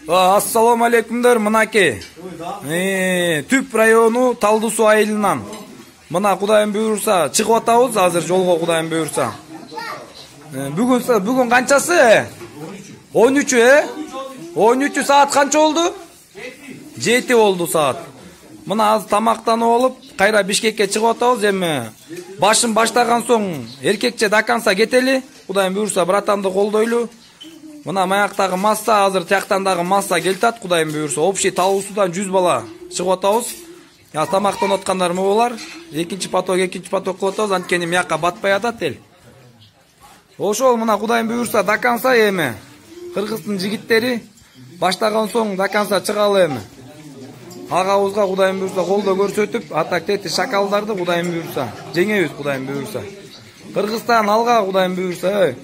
Assalamu алейкумдар, мынаке. Түп району Талды суу айылынан. Мына Кудайым буйрса чыгып атабыз азыр жолго, Кудайым буйрса. Бүгүн канчасы? 13, 13 саат канча болду? 7 болду саат. Мына азыр тамактанып алып, кайра Бишкекке чыгып атабыз. Эми башын баштаган соң эркекче даканса кетели. Кудайым буйрса братанды колдойлу. Мына маяктагы масса азыр тияктан дагы масса келтат, Кудайым буйрса. Общий Талды суудан 100 бала чыгып атабыз. Я тамактанып аткандар болар. Экинчи поток кылып атабыз, анткени мякка батпай атат эл. Ошол мына Кудайым буйрса даканса эми Кыргыздын жигиттери баштаган соң даканса чыгалы эми. Агабызга Кудайым буйрса колдоо көрсөтүп, атак тети шакалдарды Кудайым буйрса жеңебиз, Кудайым буйрса. Кыргызстан алга, Кудайым буйрса.